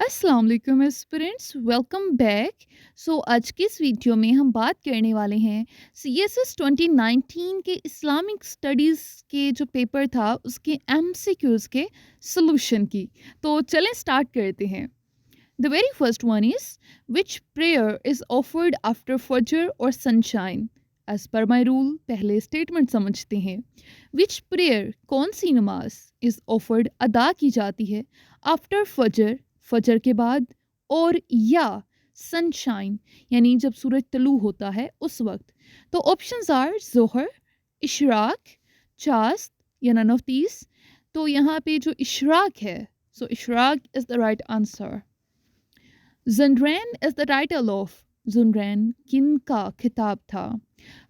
अस्सलाम वालेकुम aspirants, welcome back. आज की इस वीडियो में हम बात करने वाले हैं CSS 2019 के इस्लामिक स्टडीज़ के जो पेपर था उसके MCQs के सॉल्यूशन की। तो चलें स्टार्ट करते हैं। The very first one is which prayer is offered after फजर और sunshine. As per my rule पहले स्टेटमेंट समझते हैं। विच प्रेयर कौन सी नमाज इज़ ऑफर्ड अदा की जाती है आफ्टर फजर फजर के बाद और या सनशाइन यानी जब सूरज तलू होता है उस वक्त। तो ऑप्शंस आर जोहर, इशराक, चास्त या नन ऑफ दीज। तो यहाँ पे जो इशराक है, so Ishraq is the right answer. Zunnurain is the title of, जुनरैन किन का खिताब था?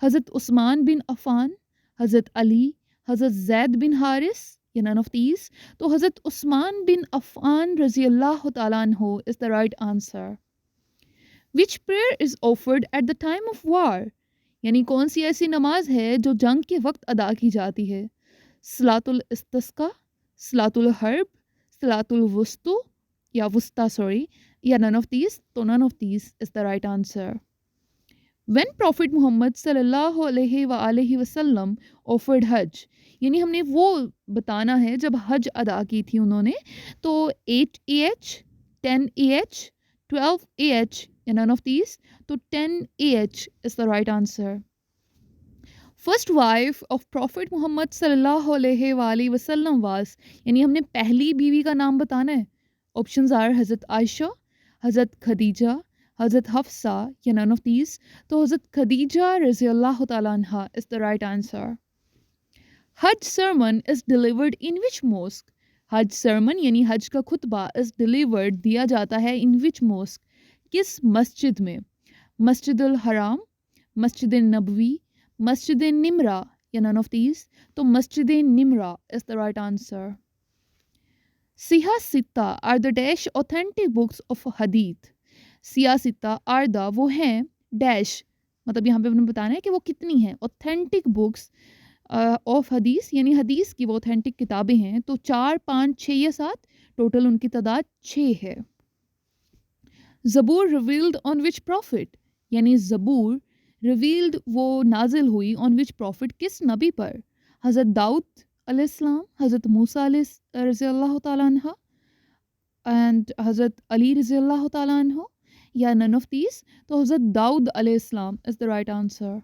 हज़रत उस्मान बिन अफ़ान, हज़रत अली, हज़रत जैद बिन हारिस या नन ऑफ दीज। तो हज़रत उस्मान बिन अफ़ान रज़ी अल्लाह तआला अन्हु is the right answer. Which prayer is offered at the time of war, यानी कौन सी ऐसी नमाज है जो जंग के वक्त अदा की जाती है? सलातुल इस्तिस्का, सलातुल हर्ब, सलातुल वुस्तु या वुस्ता सॉरी या नन ऑफ दीज। तो none of these is the right answer. When Prophet Muhammad सल्लल्लाहु अलैहि वसल्लम offered हज, यानी हमने वो बताना है जब हज अदा की थी उन्होंने। तो 8 AH, 10 AH, 12 AH या none of these। तो 10 AH is the right answer. First wife of Prophet Muhammad सल्लल्लाहु अलैहि वसल्लम was, यानी हमने पहली बीवी का नाम बताना है। ऑप्शंस आर हज़रत आयशा, हज़रत खदीजा, हज़रत हफ्सा या नन ऑफ दीज। तो हज़रत खदीजा रज़ी अल्लाह तआला अन्हा is the right answer. Hajj sermon is delivered in which mosque, Hajj sermon यानी हज का खुतबा इज़ डिलीवर्ड दिया जाता है इन विच मॉस्क, किस मस्जिद में? मस्जिद अल हराम, मस्जिद नबवी, मस्जिद निमरा या नन ऑफ दीज। तो Masjid Nimrah is the right answer. Sihah Sittah are the dash authentic books of hadith, सियासिता आर्दा वो हैं डैश, मतलब यहाँ पे हमने बताना है कि वो कितनी हैं ऑथेंटिक बुक्स ऑफ हदीस, यानी हदीस की वो ऑथेंटिक किताबें हैं। तो 4, 5, 6 या 7, टोटल उनकी तादाद 6 है। ज़बूर रिवील्ड ऑन विच प्रॉफिट, यानी ज़बूर रिवील्ड वो नाजिल हुई ऑन विच प्रॉफिट किस नबी पर? हज़रत दाऊद अलैहिस्सलाम, हज़रत मूसा रज़ी अल्लाह तआला अन्हा एंड हज़रत अली रज़ी अल्लाह तआला अन्हु या नन ऑफ दीज। तो हज़रत दाऊद अलैहिस्सलाम is the right answer.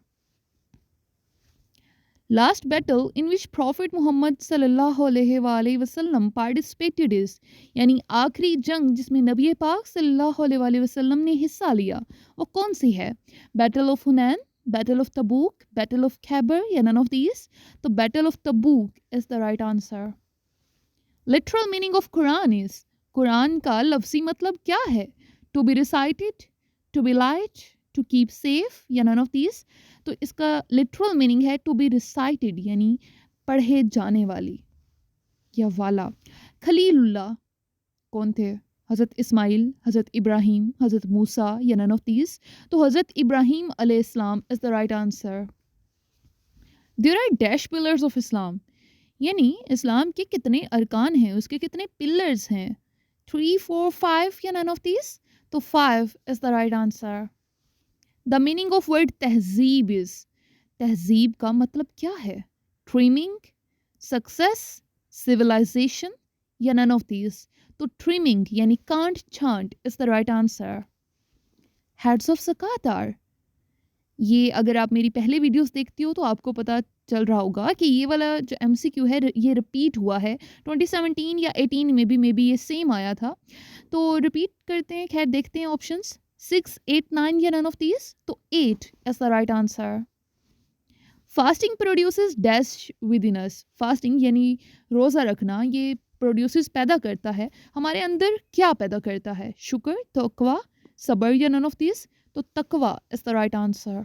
Last battle in which prophet Muhammad सल्लल्लाहु अलैहि वसल्लम पार्टिसिपेटेड इज, यानी आखिरी जंग जिसमें नबी पाक सल्लल्लाहु अलैहि वसल्लम ने हिस्सा लिया वो कौन सी है? Battle of Hunain, battle of Tabuk, battle of Khaibar या नन ऑफ दीज। तो battle of Tabuk is the right answer. Literal meaning of Quran is, कुरान का लफ्ज़ी मतलब क्या है? To be recited, to be light, to keep safe या none of these. तो इसका लिटरल मीनिंग है टू बी रिसाइटेड, यानी पढ़े जाने वाली या वाला। खलीलुल्लाह कौन थे? हज़रत इस्माइल, हज़रत इब्राहीम, हज़रत मूसा या नन ऑफ दीज। तो हज़रत इब्राहीम अलैहिस्सलाम is the right answer. There are dash pillars of Islam, यानी इस्लाम के कितने अरकान हैं, उसके कितने पिलर्स हैं? 3, 4, 5 या नन ऑफ दीज। तो 5 is the right answer. The meaning of word तहजीब इज़, तहजीब का मतलब क्या है? ट्रिमिंग, सक्सेस, सिविलाइजेशन या नन ऑफ दीज। तो ट्रिमिंग यानी कांट छांट is the right answer. Heads of zakat are, ये अगर आप मेरी पहले वीडियोस देखती हो तो आपको पता चल रहा होगा कि ये वाला जो MCQ है ये रिपीट हुआ है 2017 या 18 में भी मे बी ये सेम आया था। तो रिपीट करते हैं, खैर देखते हैं ऑप्शंस 6, 8, 9 या नन ऑफ दीज। तो 8 is the right answer. Fasting produces dash with in us, fasting यानी रोज़ा रखना ये प्रोड्यूसेस पैदा करता है हमारे अंदर, क्या पैदा करता है? शुक्र, तकवा, सब्र या नन ऑफ दीज। तो तकवा is the right answer.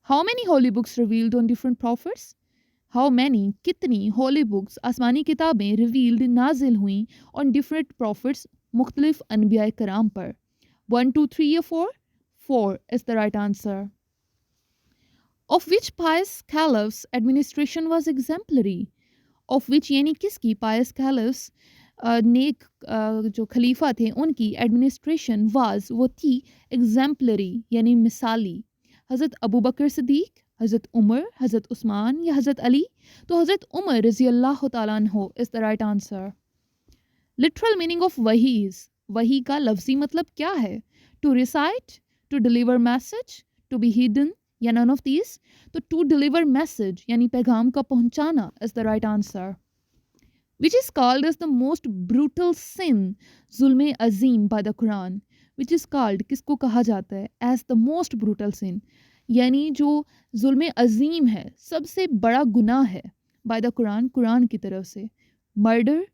How many holy books revealed on different profits, how many कितनी होली बुक्स आसमानी किताबें रिवील्ड नाजिल हुई ऑन डिफरेंट प्रॉफिट्स मुख्तलिफ अनबिया कराम पर? 1, 2, 3 या 4? 4 is the right answer. Of which pious caliphs administration was exemplary, of which यानी किसकी पायस कैलिफ्स नेक जो खलीफा थे उनकी एडमिनिस्ट्रेशन वो थी एग्जाम्पलरी यानी मिसाली। हज़रत अबू बकर सिद्दीक, हज़रत उमर, हज़रत उस्मान या हज़रत अली? तो हज़रत उमर रज़ी अल्लाह तआला अन्हो is the right answer. Literal meaning of वही का लफ्जी मतलब क्या है? To recite, to deliver message, to be hidden या नन ऑफ दीज? तो टू डिलीवर मैसेज यानी पैगाम का पहुंचाना is the right answer. Which is called as the most brutal sin, जुल्म अजीम by the Quran. Which is called किसको कहा जाता है as the most brutal sin, यानी जो जुल्म अजीम है, सबसे बड़ा गुनाह है, बाय द कुरान, कुरान की तरफ से? मर्डर,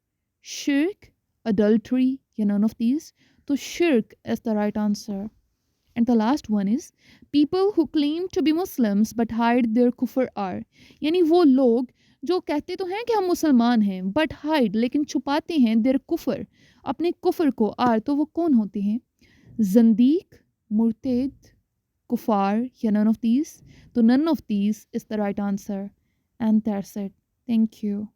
शिर्क, adultery, yeah, none of these. So shirk is the right answer. And the last one is people who claim to be Muslims but hide their kufr are. यानी वो लोग जो कहते तो हैं कि हम मुसलमान हैं but hide लेकिन छुपाते हैं their कुफर, अपने कुफर को। आर तो वो कौन होते हैं? जंदीक, मुर्तेद, कुफार या none of these? तो none of these is the right answer. And that's it. Thank you.